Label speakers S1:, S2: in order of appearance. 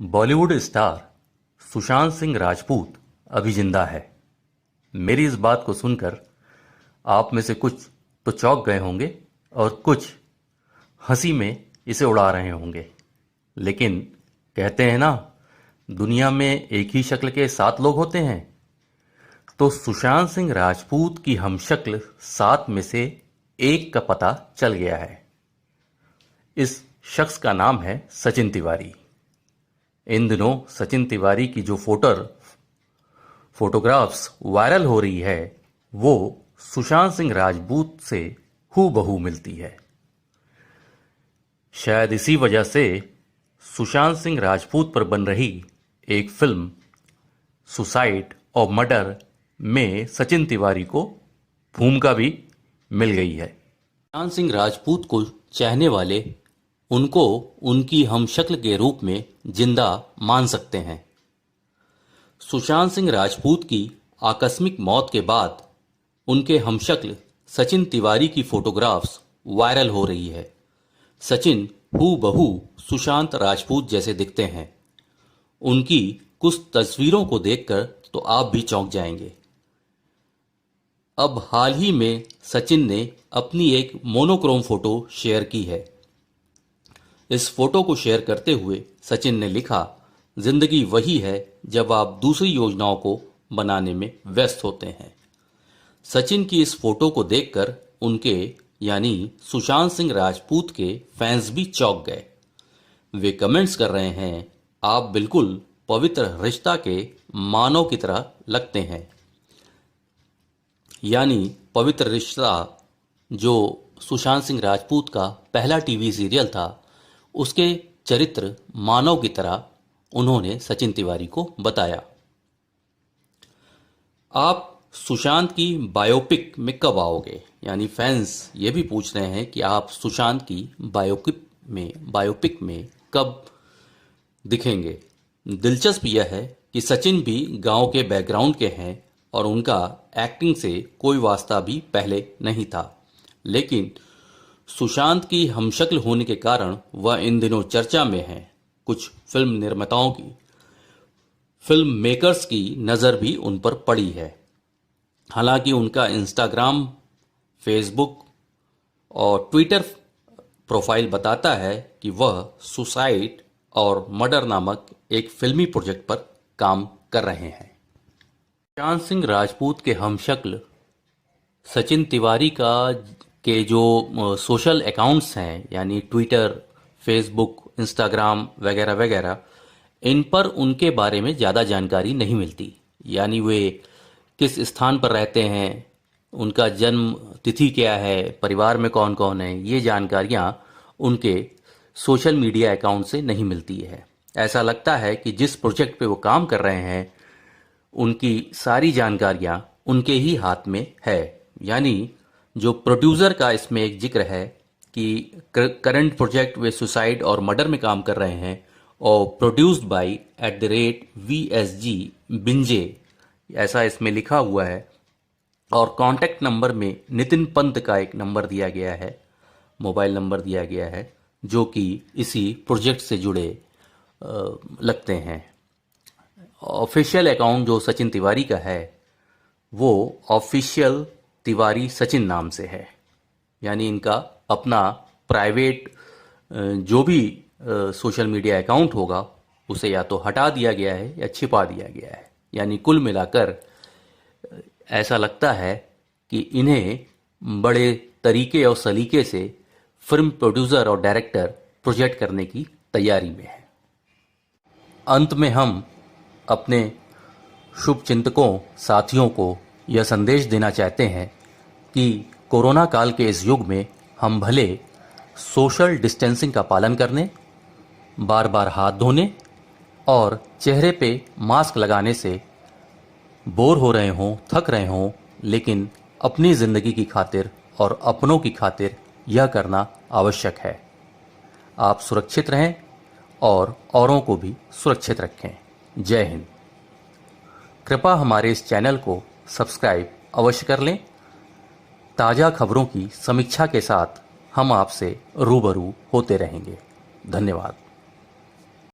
S1: Bollywood star Sushant Singh Rajput अभी जिंदा है। मेरी इस बात को सुनकर आप में से कुछ तो चौंक गए होंगे और कुछ हंसी में इसे उड़ा रहे होंगे। लेकिन कहते हैं ना, दुनिया में एक ही शक्ल के 7 लोग होते हैं। तो सुशांत सिंह राजपूत की हमशक्ल 7 में से एक का पता चल गया है। इस शख्स का नाम है सचिन तिवारी। इन दिनों सचिन तिवारी की जो फोटोग्राफ्स वायरल हो रही है, वो सुशांत सिंह राजपूत से हूबहू मिलती है। शायद इसी वजह से सुशांत सिंह राजपूत पर बन रही एक फिल्म सुसाइड और मर्डर में सचिन तिवारी को भूमिका भी मिल गई है। सुशांत सिंह राजपूत को चाहने वाले उनको उनकी हमशक्ल के रूप में जिंदा मान सकते हैं। सुशांत सिंह राजपूत की आकस्मिक मौत के बाद उनके हमशक्ल सचिन तिवारी की फोटोग्राफ्स वायरल हो रही है। सचिन हूबहू सुशांत राजपूत जैसे दिखते हैं। उनकी कुछ तस्वीरों को देखकर तो आप भी चौंक जाएंगे। अब हाल ही में सचिन ने अपनी एक मोनोक्रोम फोटो शेयर की है। इस फोटो को शेयर करते हुए सचिन ने लिखा, जिंदगी वही है जब आप दूसरी योजनाओं को बनाने में व्यस्त होते हैं। सचिन की इस फोटो को देखकर उनके यानी सुशांत सिंह राजपूत के फैंस भी चौंक गए। वे कमेंट्स कर रहे हैं, आप बिल्कुल पवित्र रिश्ता के मानव की तरह लगते हैं। यानी पवित्र रिश्ता जो सुशांत सिंह राजपूत का पहला टीवी सीरियल था, उसके चरित्र मानव की तरह उन्होंने सचिन तिवारी को बताया। आप सुशांत की बायोपिक में कब आओगे? यानी फैंस ये भी पूछ रहे हैं कि आप सुशांत की बायोपिक में कब दिखेंगे। दिलचस्प यह है कि सचिन भी गांव के बैकग्राउंड के हैं और उनका एक्टिंग से कोई वास्ता भी पहले नहीं था, लेकिन सुशांत की हमशक्ल होने के कारण वह इन दिनों चर्चा में है। कुछ फिल्म निर्माताओं की, फिल्म मेकर्स की नज़र भी उन पर पड़ी है। हालांकि उनका इंस्टाग्राम, फेसबुक और ट्विटर प्रोफाइल बताता है कि वह सुसाइड और मर्डर नामक एक फिल्मी प्रोजेक्ट पर काम कर रहे हैं। सुशांत सिंह राजपूत के हमशक्ल सचिन तिवारी के जो सोशल अकाउंट्स हैं, यानी ट्विटर, फेसबुक, इंस्टाग्राम वगैरह वगैरह, इन पर उनके बारे में ज़्यादा जानकारी नहीं मिलती। यानी वे किस स्थान पर रहते हैं, उनका जन्म तिथि क्या है, परिवार में कौन कौन है, ये जानकारियाँ उनके सोशल मीडिया अकाउंट से नहीं मिलती है। ऐसा लगता है कि जिस प्रोजेक्ट पे वो काम कर रहे हैं, उनकी सारी जानकारियाँ उनके ही हाथ में है। यानी जो प्रोड्यूसर का इसमें एक जिक्र है कि करंट प्रोजेक्ट वे सुसाइड और मर्डर में काम कर रहे हैं और प्रोड्यूस्ड बाय @VSG बिंजे, ऐसा इसमें लिखा हुआ है। और कांटेक्ट नंबर में नितिन पंत का एक नंबर दिया गया है, मोबाइल नंबर दिया गया है, जो कि इसी प्रोजेक्ट से जुड़े लगते हैं। ऑफिशियल अकाउंट जो सचिन तिवारी का है, वो ऑफिशियल तिवारी सचिन नाम से है। यानी इनका अपना प्राइवेट जो भी सोशल मीडिया अकाउंट होगा, उसे या तो हटा दिया गया है या छिपा दिया गया है। यानी कुल मिलाकर ऐसा लगता है कि इन्हें बड़े तरीके और सलीके से फिल्म प्रोड्यूसर और डायरेक्टर प्रोजेक्ट करने की तैयारी में है। अंत में हम अपने शुभचिंतकों, साथियों को यह संदेश देना चाहते हैं कि कोरोना काल के इस युग में हम भले सोशल डिस्टेंसिंग का पालन करने, बार बार हाथ धोने और चेहरे पे मास्क लगाने से बोर हो रहे हों, थक रहे हों, लेकिन अपनी ज़िंदगी की खातिर और अपनों की खातिर यह करना आवश्यक है। आप सुरक्षित रहें और औरों को भी सुरक्षित रखें। जय हिंद। कृपया हमारे इस चैनल को सब्सक्राइब अवश्य कर लें। ताज़ा खबरों की समीक्षा के साथ हम आपसे रूबरू होते रहेंगे। धन्यवाद।